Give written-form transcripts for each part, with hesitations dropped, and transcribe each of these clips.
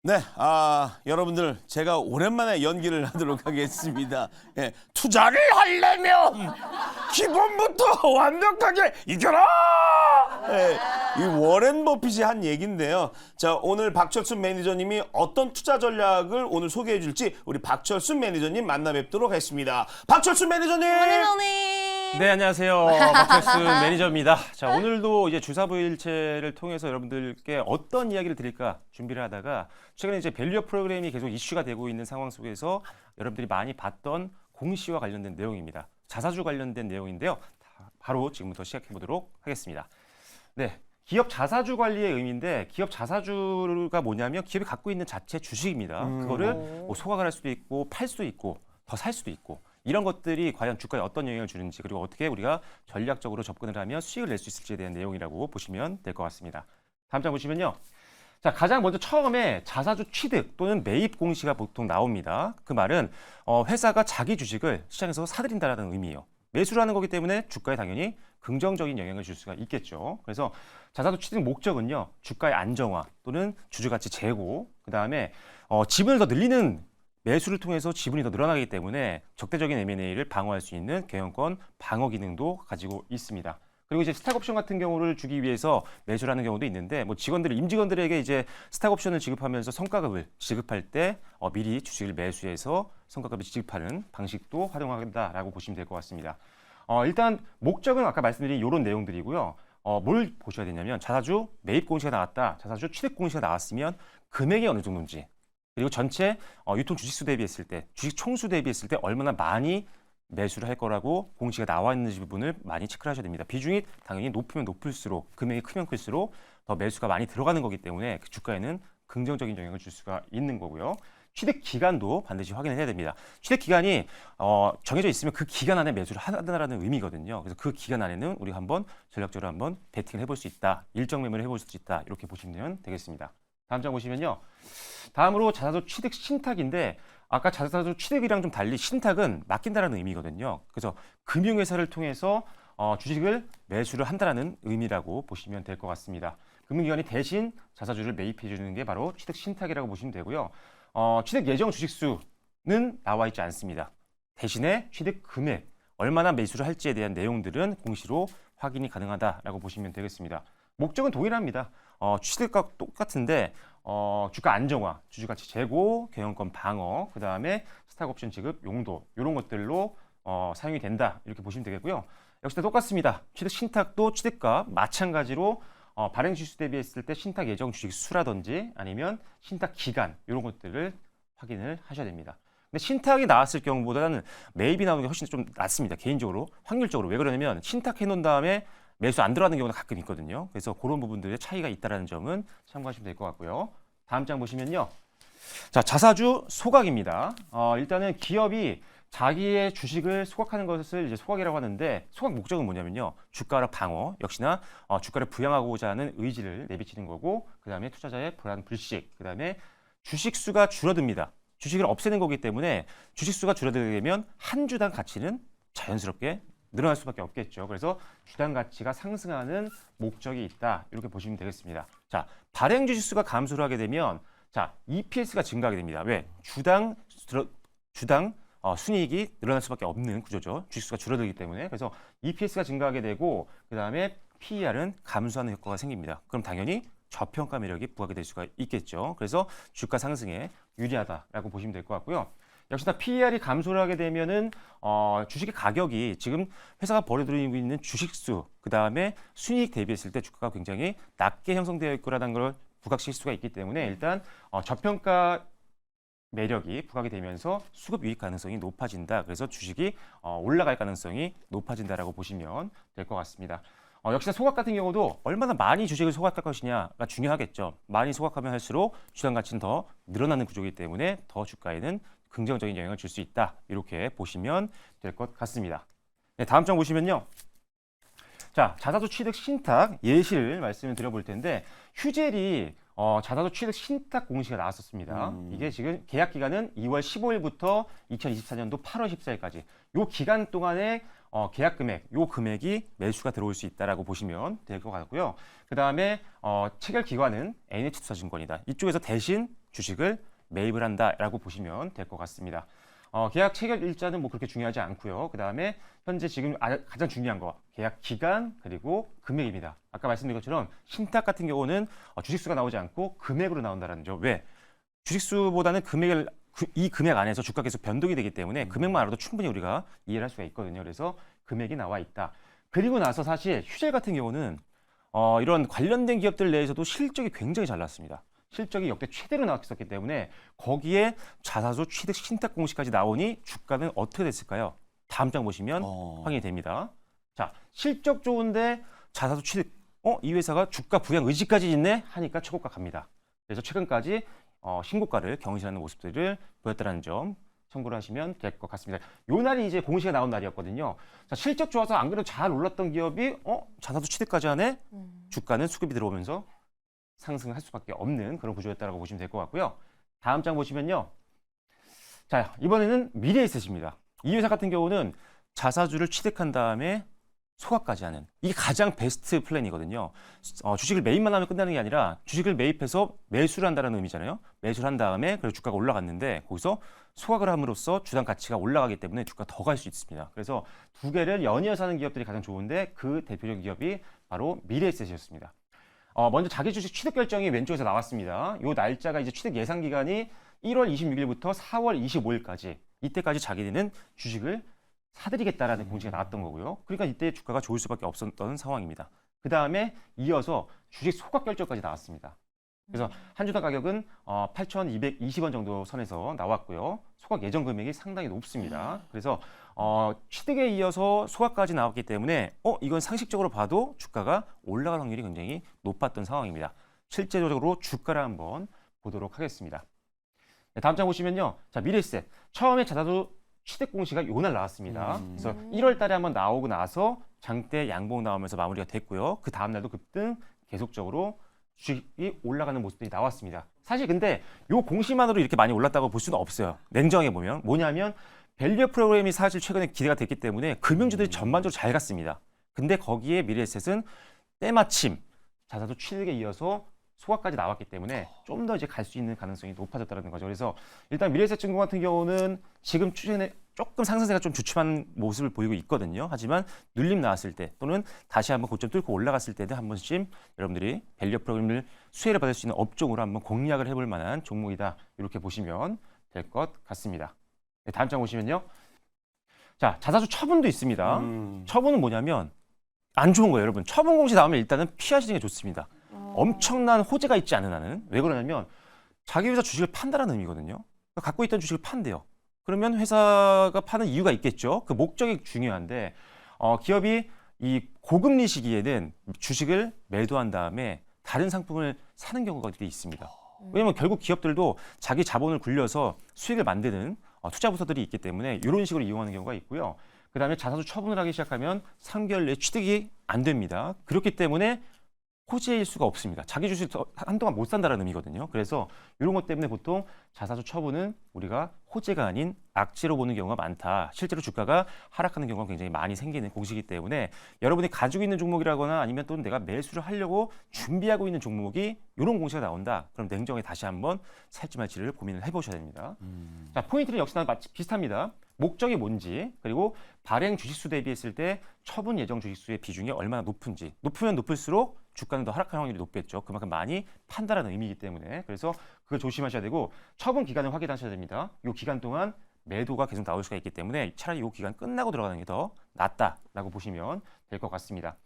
네, 여러분들 제가 오랜만에 연기를 하도록 하겠습니다. 예, 투자를 하려면 기본부터 완벽하게 이겨라! 예, 이 워렌 버핏이 한 얘기인데요. 자, 오늘 박철순 매니저님이 어떤 투자 전략을 오늘 소개해 줄지 우리 박철순 매니저님 만나 뵙도록 하겠습니다. 박철순 매니저님! 네, 안녕하세요. 박철순 매니저입니다. 자, 오늘도 이제 주사부일체를 통해서 여러분들께 어떤 이야기를 드릴까 준비를 하다가 최근에 이제 밸류업 프로그램이 계속 이슈가 되고 있는 상황 속에서 여러분들이 많이 봤던 공시와 관련된 내용입니다. 자사주 관련된 내용인데요. 바로 지금부터 시작해 보도록 하겠습니다. 네. 기업 자사주 관리의 의미인데 기업 자사주가 뭐냐면 기업이 갖고 있는 자체 주식입니다. 그거를 뭐 소각을 할 수도 있고 팔 수도 있고 더 살 수도 있고 이런 것들이 과연 주가에 어떤 영향을 주는지 그리고 어떻게 우리가 전략적으로 접근을 하면 수익을 낼 수 있을지에 대한 내용이라고 보시면 될 것 같습니다. 다음 장 보시면요. 자, 가장 먼저 처음에 자사주 취득 또는 매입 공시가 보통 나옵니다. 그 말은 회사가 자기 주식을 시장에서 사들인다는 의미예요. 매수를 하는 거기 때문에 주가에 당연히 긍정적인 영향을 줄 수가 있겠죠. 그래서 자사주 취득 목적은요. 주가의 안정화 또는 주주가치 제고 그다음에 지분을 더 늘리는 매수를 통해서 지분이 더 늘어나기 때문에 적대적인 M&A를 방어할 수 있는 경영권 방어 기능도 가지고 있습니다. 그리고 이제 스탁옵션 같은 경우를 주기 위해서 매수를 하는 경우도 있는데 뭐 임직원들에게 이제 스탁옵션을 지급하면서 성과급을 지급할 때 미리 주식을 매수해서 성과급을 지급하는 방식도 활용한다라고 보시면 될 것 같습니다. 일단 목적은 아까 말씀드린 이런 내용들이고요. 뭘 보셔야 되냐면 자사주 매입 공시가 나왔다, 자사주 취득 공시가 나왔으면 금액이 어느 정도인지 그리고 전체 유통 주식수 대비했을 때, 주식 총수 대비했을 때 얼마나 많이 매수를 할 거라고 공시가 나와 있는지 부분을 많이 체크를 하셔야 됩니다. 비중이 당연히 높으면 높을수록, 금액이 크면 클수록 더 매수가 많이 들어가는 거기 때문에 그 주가에는 긍정적인 영향을 줄 수가 있는 거고요. 취득 기간도 반드시 확인을 해야 됩니다. 취득 기간이 정해져 있으면 그 기간 안에 매수를 한다는 의미거든요. 그래서 그 기간 안에는 우리가 한번 전략적으로 한번 베팅을 해볼 수 있다. 일정 매매를 해볼 수 있다. 이렇게 보시면 되겠습니다. 다음 장 보시면요. 다음으로 자사주 취득 신탁인데 아까 자사주 취득이랑 좀 달리 신탁은 맡긴다라는 의미거든요. 그래서 금융회사를 통해서 주식을 매수를 한다라는 의미라고 보시면 될 것 같습니다. 금융기관이 대신 자사주를 매입해 주는 게 바로 취득 신탁이라고 보시면 되고요. 취득 예정 주식수는 나와 있지 않습니다. 대신에 취득 금액, 얼마나 매수를 할지에 대한 내용들은 공시로 확인이 가능하다라고 보시면 되겠습니다. 목적은 동일합니다. 취득과 똑같은데 주가 안정화, 주주가치 제고, 경영권 방어, 그 다음에 스탁옵션 지급 용도 이런 것들로 사용이 된다 이렇게 보시면 되겠고요. 역시 똑같습니다. 취득 신탁도 취득과 마찬가지로 발행 주식수 대비했을 때 신탁 예정 주식 수라든지 아니면 신탁 기간 이런 것들을 확인을 하셔야 됩니다. 근데 신탁이 나왔을 경우보다는 매입이 나오는 게 훨씬 좀 낫습니다. 개인적으로 확률적으로 왜 그러냐면 신탁해 놓은 다음에 매수 안 들어가는 경우가 가끔 있거든요. 그래서 그런 부분들의 차이가 있다는 점은 참고하시면 될 것 같고요. 다음 장 보시면요. 자, 자사주 소각입니다. 일단은 기업이 자기의 주식을 소각하는 것을 이제 소각이라고 하는데 소각 목적은 뭐냐면요. 주가를 방어, 역시나 주가를 부양하고자 하는 의지를 내비치는 거고 그다음에 투자자의 불안 불식, 그다음에 주식 수가 줄어듭니다. 주식을 없애는 거기 때문에 주식 수가 줄어들게 되면 한 주당 가치는 자연스럽게 늘어날 수밖에 없겠죠. 그래서 주당 가치가 상승하는 목적이 있다. 이렇게 보시면 되겠습니다. 자, 발행 주식수가 감소를 하게 되면 자, EPS가 증가하게 됩니다. 왜? 주당 순이익이 늘어날 수밖에 없는 구조죠. 주식수가 줄어들기 때문에. 그래서 EPS가 증가하게 되고 그다음에 PER은 감소하는 효과가 생깁니다. 그럼 당연히 저평가 매력이 부각이 될 수가 있겠죠. 그래서 주가 상승에 유리하다라고 보시면 될 것 같고요. 역시나 PER이 감소를 하게 되면은 주식의 가격이 지금 회사가 벌어들이고 있는 주식수 그 다음에 순이익 대비했을 때 주가가 굉장히 낮게 형성되어 있을 거라는 걸 부각시킬 수가 있기 때문에 일단 저평가 매력이 부각이 되면서 수급 유입 가능성이 높아진다. 그래서 주식이 올라갈 가능성이 높아진다라고 보시면 될 것 같습니다. 역시나 소각 같은 경우도 얼마나 많이 주식을 소각할 것이냐가 중요하겠죠. 많이 소각하면 할수록 주당 가치는 더 늘어나는 구조이기 때문에 더 주가에는 긍정적인 영향을 줄 수 있다. 이렇게 보시면 될 것 같습니다. 네, 다음 장 보시면요. 자, 자사주 취득 신탁 예시를 말씀을 드려볼 텐데 휴젤이 자사주 취득 신탁 공시가 나왔었습니다. 이게 지금 계약 기간은 2월 15일부터 2024년도 8월 14일까지 이 기간 동안에 계약 금액, 요 금액이 매수가 들어올 수 있다라고 보시면 될 것 같고요. 그 다음에 체결 기관은 NH투자증권이다. 이쪽에서 대신 주식을 매입을 한다라고 보시면 될 것 같습니다. 계약 체결 일자는 뭐 그렇게 중요하지 않고요. 그 다음에 현재 지금 가장 중요한 거 계약 기간 그리고 금액입니다. 아까 말씀드린 것처럼 신탁 같은 경우는 주식수가 나오지 않고 금액으로 나온다는 점. 왜? 주식수보다는 이 금액 안에서 주가 계속 변동이 되기 때문에 금액만 알아도 충분히 우리가 이해를 할 수가 있거든요. 그래서 금액이 나와 있다. 그리고 나서 사실 휴젤 같은 경우는 이런 관련된 기업들 내에서도 실적이 굉장히 잘 났습니다. 실적이 역대 최대로 나왔었기 때문에 거기에 자사주 취득 신탁 공시까지 나오니 주가는 어떻게 됐을까요? 다음 장 보시면 확인이 됩니다. 자, 실적 좋은데 자사주 취득, 이 회사가 주가 부양 의지까지 있네 하니까 최고가 갑니다. 그래서 최근까지 신고가를 경신하는 모습들을 보였다는 점 참고를 하시면 될 것 같습니다. 요 날이 이제 공시가 나온 날이었거든요. 자, 실적 좋아서 안 그래도 잘 올랐던 기업이 자사주 취득까지 하네? 주가는 수급이 들어오면서 상승할 수밖에 없는 그런 구조였다고 보시면 될 것 같고요. 다음 장 보시면요. 자, 이번에는 미래에셋입니다. 이 회사 같은 경우는 자사주를 취득한 다음에 소각까지 하는 이게 가장 베스트 플랜이거든요. 주식을 매입만 하면 끝나는 게 아니라 주식을 매입해서 매수를 한다는 의미잖아요. 매수를 한 다음에 그리고 주가가 올라갔는데 거기서 소각을 함으로써 주당 가치가 올라가기 때문에 주가 더 갈 수 있습니다. 그래서 두 개를 연이어서 하는 기업들이 가장 좋은데 그 대표적인 기업이 바로 미래에셋이었습니다. 먼저 자기 주식 취득 결정이 왼쪽에서 나왔습니다. 이 날짜가 이제 취득 예상 기간이 1월 26일부터 4월 25일까지 이때까지 자기는 주식을 사들이겠다라는 공시가 나왔던 거고요. 그러니까 이때 주가가 좋을 수밖에 없었던 상황입니다. 그 다음에 이어서 주식 소각 결정까지 나왔습니다. 그래서 한 주당 가격은 8,220원 정도 선에서 나왔고요. 소각 예정 금액이 상당히 높습니다. 그래서 취득에 이어서 소각까지 나왔기 때문에 이건 상식적으로 봐도 주가가 올라갈 확률이 굉장히 높았던 상황입니다. 실제적으로 주가를 한번 보도록 하겠습니다. 네, 다음 장 보시면요. 자, 미래에셋 처음에 자사주 취득 공시가 요날 나왔습니다. 그래서 1월 달에 한번 나오고 나서 장대 양봉 나오면서 마무리가 됐고요. 그 다음 날도 급등 계속적으로 주식이 올라가는 모습들이 나왔습니다. 사실 근데 요 공시만으로 이렇게 많이 올랐다고 볼 수는 없어요. 냉정하게 보면 뭐냐면 밸류 프로그램이 사실 최근에 기대가 됐기 때문에 금융주들이 전반적으로 잘 갔습니다. 근데 거기에 미래에셋은 때마침 자사주 취득에 이어서 소각까지 나왔기 때문에 좀 더 이제 갈 수 있는 가능성이 높아졌다는 거죠. 그래서 일단 미래에셋증권 같은 경우는 지금 추세에 조금 상승세가 좀 주춤한 모습을 보이고 있거든요. 하지만 눌림 나왔을 때 또는 다시 한번 고점 뚫고 올라갔을 때는 한 번씩 여러분들이 밸류 프로그램을 수혜를 받을 수 있는 업종으로 한번 공략을 해볼 만한 종목이다. 이렇게 보시면 될 것 같습니다. 네, 다음 장 보시면요. 자, 자사주 처분도 있습니다. 처분은 뭐냐면 안 좋은 거예요, 여러분. 처분 공시 나오면 일단은 피하시는 게 좋습니다. 엄청난 호재가 있지 않은 한은. 왜 그러냐면 자기 회사 주식을 판다라는 의미거든요. 그러니까 갖고 있던 주식을 판대요. 그러면 회사가 파는 이유가 있겠죠. 그 목적이 중요한데 기업이 이 고금리 시기에는 주식을 매도한 다음에 다른 상품을 사는 경우가 있습니다. 왜냐하면 결국 기업들도 자기 자본을 굴려서 수익을 만드는 투자 부서들이 있기 때문에 이런 식으로 이용하는 경우가 있고요. 그다음에 자사주 처분을 하기 시작하면 3개월 내에 취득이 안 됩니다. 그렇기 때문에 호재일 수가 없습니다. 자기 주식 한동안 못 산다는 의미거든요. 그래서 이런 것 때문에 보통 자사주 처분은 우리가 호재가 아닌 악재로 보는 경우가 많다. 실제로 주가가 하락하는 경우가 굉장히 많이 생기는 공시이기 때문에 여러분이 가지고 있는 종목이라거나 아니면 또는 내가 매수를 하려고 준비하고 있는 종목이 이런 공시가 나온다. 그럼 냉정하게 다시 한번 살지 말지를 고민을 해보셔야 됩니다. 자, 포인트는 역시나 비슷합니다. 목적이 뭔지 그리고 발행 주식수 대비했을 때 처분 예정 주식수의 비중이 얼마나 높은지 높으면 높을수록 주가는 더 하락할 확률이 높겠죠. 그만큼 많이 판다라는 의미이기 때문에 그래서 그걸 조심하셔야 되고 처분 기간을 확인하셔야 됩니다. 이 기간 동안 매도가 계속 나올 수가 있기 때문에 차라리 이 기간 끝나고 들어가는 게 더 낫다라고 보시면 될 것 같습니다.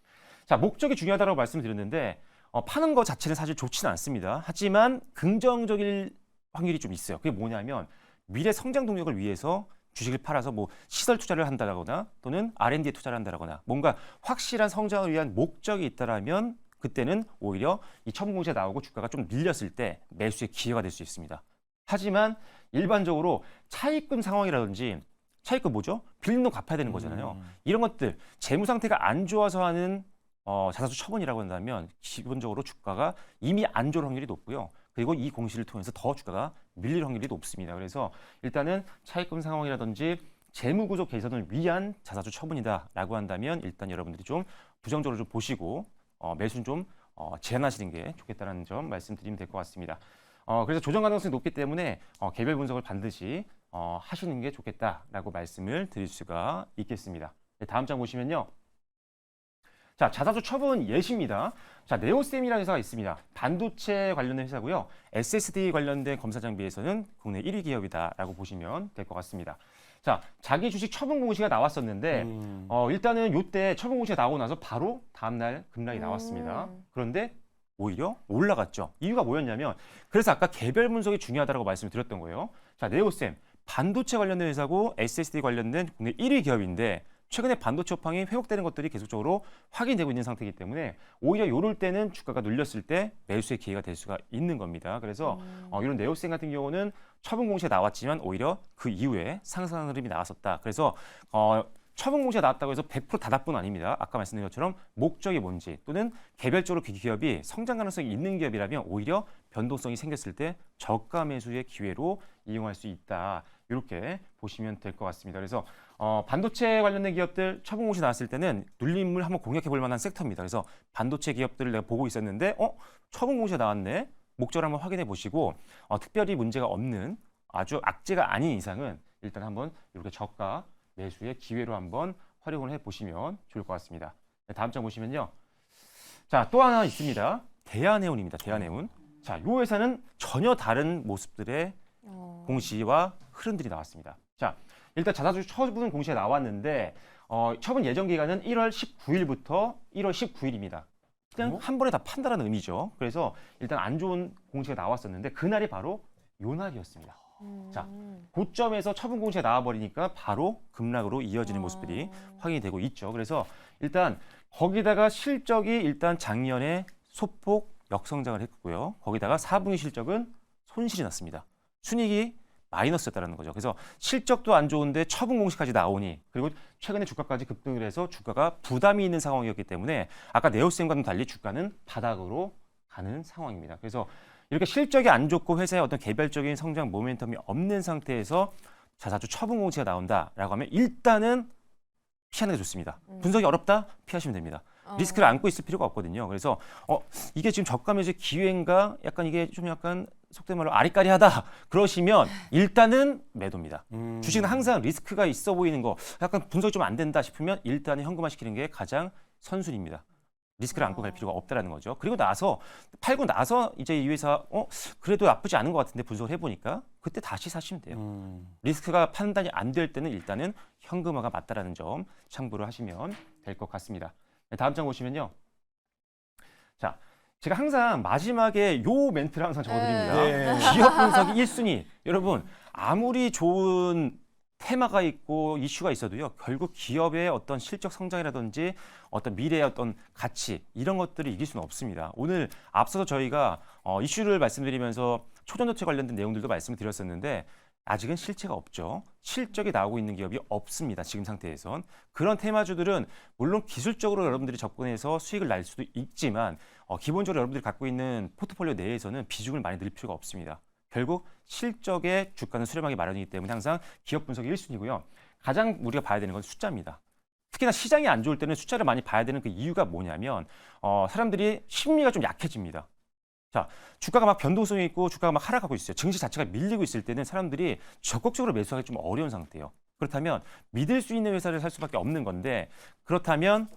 자, 목적이 중요하다고 말씀드렸는데 파는 것 자체는 사실 좋지는 않습니다. 하지만 긍정적일 확률이 좀 있어요. 그게 뭐냐면 미래 성장 동력을 위해서 주식을 팔아서 뭐 시설 투자를 한다거나 또는 R&D에 투자를 한다거나 뭔가 확실한 성장을 위한 목적이 있다라면 그때는 오히려 이 처분 공시가 나오고 주가가 좀 밀렸을 때 매수의 기회가 될 수 있습니다. 하지만 일반적으로 차입금 상황이라든지 차입금 뭐죠? 빌린 돈 갚아야 되는 거잖아요. 이런 것들 재무 상태가 안 좋아서 하는 자사주 처분이라고 한다면 기본적으로 주가가 이미 안 좋을 확률이 높고요. 그리고 이 공시를 통해서 더 주가가 밀릴 확률이 높습니다. 그래서 일단은 차입금 상황이라든지 재무 구조 개선을 위한 자사주 처분이다라고 한다면 일단 여러분들이 좀 부정적으로 좀 보시고 매수는 좀 제한하시는 게 좋겠다는 점 말씀드리면 될 것 같습니다. 그래서 조정 가능성이 높기 때문에 개별 분석을 반드시 하시는 게 좋겠다라고 말씀을 드릴 수가 있겠습니다. 네, 다음 장 보시면요. 자, 자사주 처분 예시입니다. 자, 네오셈이라는 회사가 있습니다. 반도체 관련된 회사고요. SSD 관련된 검사 장비에서는 국내 1위 기업이다라고 보시면 될 것 같습니다. 자, 자기 주식 처분 공시가 나왔었는데 일단은 이때 처분 공시가 나오고 나서 바로 다음날 급락이 나왔습니다. 그런데 오히려 올라갔죠. 이유가 뭐였냐면 그래서 아까 개별 분석이 중요하다고 말씀을 드렸던 거예요. 자, 네오셈 반도체 관련된 회사고 SSD 관련된 국내 1위 기업인데 최근에 반도체 업황이 회복되는 것들이 계속적으로 확인되고 있는 상태이기 때문에 오히려 이럴 때는 주가가 눌렸을 때 매수의 기회가 될 수가 있는 겁니다. 그래서 이런 네오셈 같은 경우는 처분 공시가 나왔지만 오히려 그 이후에 상승 흐름이 나왔었다. 그래서 처분 공시가 나왔다고 해서 100% 다 나쁜 아닙니다. 아까 말씀드린 것처럼 목적이 뭔지 또는 개별적으로 그 기업이 성장 가능성이 있는 기업이라면 오히려 변동성이 생겼을 때 저가 매수의 기회로 이용할 수 있다. 이렇게 보시면 될 것 같습니다. 그래서 반도체 관련된 기업들 처분 공시 나왔을 때는 눌림을 한번 공략해 볼 만한 섹터입니다. 그래서 반도체 기업들을 내가 보고 있었는데 처분 공시가 나왔네. 목적을 한번 확인해 보시고 특별히 문제가 없는 아주 악재가 아닌 이상은 일단 한번 이렇게 저가 매수의 기회로 한번 활용을 해 보시면 좋을 것 같습니다. 네, 다음 장 보시면요. 자, 또 하나 있습니다. 대한해운입니다. 대한해운. 자, 이 회사는 전혀 다른 모습들의 공시와 흐름들이 나왔습니다. 자, 일단 자사주 처분 공시가 나왔는데 처분 예정 기간은 1월 19일부터 1월 19일입니다. 그냥 한 번에 다 판다라는 의미죠. 그래서 일단 안 좋은 공시가 나왔었는데 그날이 바로 요 날이었습니다. 자, 고점에서 처분 공시가 나와버리니까 바로 급락으로 이어지는 모습들이 확인이 되고 있죠. 그래서 일단 거기다가 실적이 일단 작년에 소폭 역성장을 했고요. 거기다가 4분기 실적은 손실이 났습니다. 순이익이 마이너스였다는 거죠. 그래서 실적도 안 좋은데 처분 공시까지 나오니 그리고 최근에 주가까지 급등을 해서 주가가 부담이 있는 상황이었기 때문에 아까 네오셈과는 달리 주가는 바닥으로 가는 상황입니다. 그래서 이렇게 실적이 안 좋고 회사의 어떤 개별적인 성장 모멘텀이 없는 상태에서 자사주 처분 공시가 나온다라고 하면 일단은 피하는 게 좋습니다. 분석이 어렵다? 피하시면 됩니다. 리스크를 안고 있을 필요가 없거든요. 그래서 이게 지금 저가 매수의 기회인가? 약간 이게 좀 약간 속된 말로 아리까리하다 그러시면 일단은 매도입니다. 주식은 항상 리스크가 있어 보이는 거 약간 분석이 좀 안 된다 싶으면 일단은 현금화시키는 게 가장 선순위입니다. 리스크를 안고 갈 필요가 없다라는 거죠. 그리고 나서 팔고 나서 이제 이 회사 그래도 나쁘지 않은 것 같은데 분석을 해보니까 그때 다시 사시면 돼요. 리스크가 판단이 안 될 때는 일단은 현금화가 맞다라는 점 참고를 하시면 될 것 같습니다. 네, 다음 장 보시면요. 자, 제가 항상 마지막에 요 멘트를 항상 적어드립니다. 네. 기업 분석이 1순위. 여러분 아무리 좋은 테마가 있고 이슈가 있어도요. 결국 기업의 어떤 실적 성장이라든지 어떤 미래의 어떤 가치 이런 것들을 이길 수는 없습니다. 오늘 앞서서 저희가 이슈를 말씀드리면서 초전도체 관련된 내용들도 말씀을 드렸었는데 아직은 실체가 없죠. 실적이 나오고 있는 기업이 없습니다. 지금 상태에선. 그런 테마주들은 물론 기술적으로 여러분들이 접근해서 수익을 낼 수도 있지만 기본적으로 여러분들이 갖고 있는 포트폴리오 내에서는 비중을 많이 늘 필요가 없습니다. 결국 실적의 주가는 수렴하기 마련이기 때문에 항상 기업 분석이 1순위고요. 가장 우리가 봐야 되는 건 숫자입니다. 특히나 시장이 안 좋을 때는 숫자를 많이 봐야 되는 그 이유가 뭐냐면 사람들이 심리가 좀 약해집니다. 자, 주가가 막 변동성이 있고 주가가 막 하락하고 있어요. 증시 자체가 밀리고 있을 때는 사람들이 적극적으로 매수하기 좀 어려운 상태예요. 그렇다면 믿을 수 있는 회사를 살 수밖에 없는 건데 그렇다면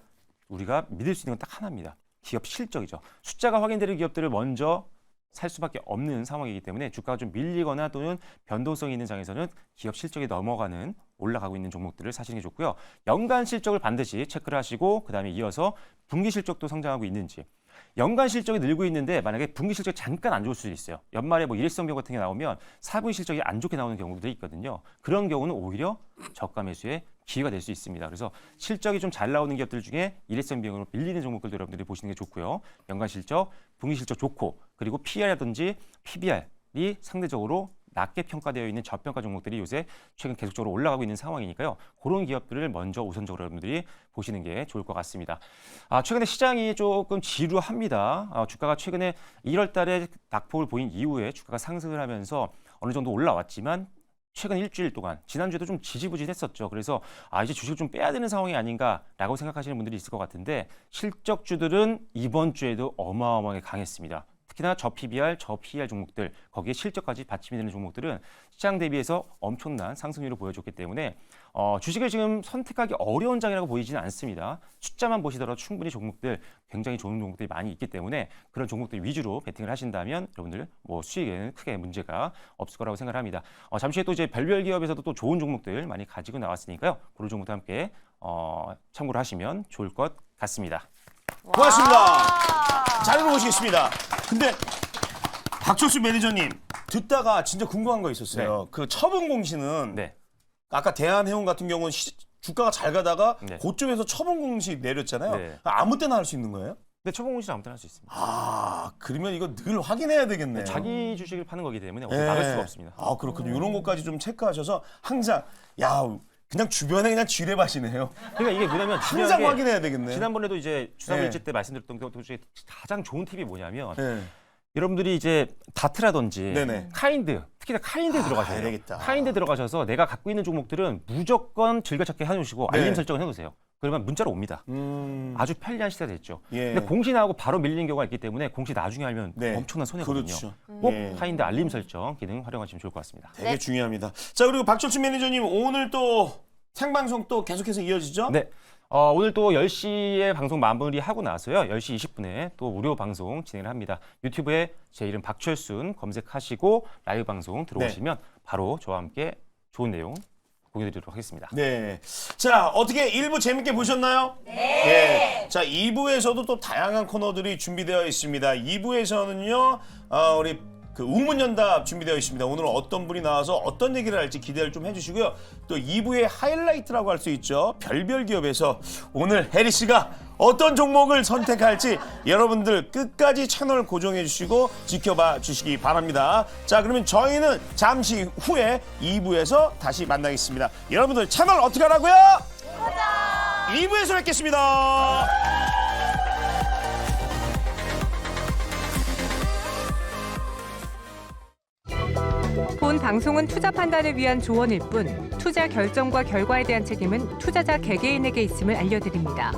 우리가 믿을 수 있는 건 딱 하나입니다. 기업 실적이죠. 숫자가 확인되는 기업들을 먼저 살 수밖에 없는 상황이기 때문에 주가가 좀 밀리거나 또는 변동성이 있는 장에서는 기업 실적이 넘어가는 올라가고 있는 종목들을 사시는 게 좋고요. 연간 실적을 반드시 체크를 하시고 그다음에 이어서 분기 실적도 성장하고 있는지 연간 실적이 늘고 있는데 만약에 분기 실적이 잠깐 안 좋을 수도 있어요. 연말에 뭐 일회성 경우 같은 게 나오면 4분기 실적이 안 좋게 나오는 경우들이 있거든요. 그런 경우는 오히려 저가 매수의 기회가 될 수 있습니다. 그래서 실적이 좀 잘 나오는 기업들 중에 일회성 비용으로 밀리는 종목들도 여러분들이 보시는 게 좋고요. 연간 실적, 분기 실적 좋고 그리고 PR이라든지 PBR이 상대적으로 낮게 평가되어 있는 저평가 종목들이 요새 최근 계속적으로 올라가고 있는 상황이니까요. 그런 기업들을 먼저 우선적으로 여러분들이 보시는 게 좋을 것 같습니다. 최근에 시장이 조금 지루합니다. 주가가 최근에 1월 달에 낙폭을 보인 이후에 주가가 상승을 하면서 어느 정도 올라왔지만 최근 일주일 동안 지난주에도 좀 지지부진했었죠. 그래서 이제 주식을 좀 빼야 되는 상황이 아닌가라고 생각하시는 분들이 있을 것 같은데 실적주들은 이번 주에도 어마어마하게 강했습니다. 특히나 저PBR, 저PER 종목들, 거기에 실적까지 받침이 되는 종목들은 시장 대비해서 엄청난 상승률을 보여줬기 때문에 주식을 지금 선택하기 어려운 장이라고 보이지는 않습니다. 숫자만 보시더라도 충분히 종목들, 굉장히 좋은 종목들이 많이 있기 때문에 그런 종목들 위주로 베팅을 하신다면 여러분들 뭐 수익에는 크게 문제가 없을 거라고 생각을 합니다. 잠시 후에 또 이제 별별 기업에서도 또 좋은 종목들 많이 가지고 나왔으니까요. 그런 종목도 함께 참고를 하시면 좋을 것 같습니다. 고맙습니다. 잘 들어보시겠습니다. 근데 박철수 매니저님 듣다가 진짜 궁금한 거 있었어요. 그 처분 공시는 네. 아까 대한해운 같은 경우는 주가가 잘 가다가 네. 고점에서 처분 공시 내렸잖아요. 네. 아무 때나 할 수 있는 거예요? 근데 처분 공시는 아무 때나 할 수 있습니다. 아, 그러면 이거 늘 확인해야 되겠네요. 자기 주식을 파는 거기 때문에 어떻게 예. 막을 수가 없습니다. 아, 그렇군요. 이런 것까지 좀 체크하셔서 항상 그냥 주변에 그냥 지뢰밭이네요. 그러니까 이게 뭐냐면 항상 중요한 게 확인해야 되겠네. 지난번에도 이제 주사부일체 네. 때 말씀드렸던 것 중에 가장 좋은 팁이 뭐냐면 네. 여러분들이 이제 다트라든지 네네. 카인드, 특히나 카인드에 들어가셔야 해야 돼요. 되겠다. 카인드 들어가셔서 내가 갖고 있는 종목들은 무조건 즐겨찾기 해놓으시고 네. 알림 설정을 해놓으세요. 그러면 문자로 옵니다. 아주 편리한 시대가 됐죠. 예. 근데 공시 나오고 바로 밀리는 경우가 있기 때문에 공시 나중에 알면 네. 엄청난 손해거든요. 그렇죠. 꼭 예. 카인드 알림 설정 기능 활용하시면 좋을 것 같습니다. 되게 중요합니다. 자, 그리고 박철수 매니저님 오늘 또 생방송 또 계속해서 이어지죠? 네. 오늘 또 10시에 방송 마무리하고 나서요. 10시 20분에 또 무료 방송 진행을 합니다. 유튜브에 제 이름 박철순 검색하시고 라이브 방송 들어오시면 바로 저와 함께 좋은 내용 공유드리도록 하겠습니다. 네. 자, 어떻게 1부 재밌게 보셨나요? 네. 자, 2부에서도 또 다양한 코너들이 준비되어 있습니다. 2부에서는요, 우리 그 우문연답 준비되어 있습니다. 오늘은 어떤 분이 나와서 어떤 얘기를 할지 기대를 좀 해주시고요. 또 2부의 하이라이트라고 할 수 있죠. 별별 기업에서 오늘 혜리 씨가 어떤 종목을 선택할지 여러분들 끝까지 채널 고정해 주시고 지켜봐 주시기 바랍니다. 자, 그러면 저희는 잠시 후에 2부에서 다시 만나겠습니다. 여러분들 채널 어떻게 하라고요? 고정! 2부에서 뵙겠습니다. 본 방송은 투자 판단을 위한 조언일 뿐 투자 결정과 결과에 대한 책임은 투자자 개개인에게 있음을 알려드립니다.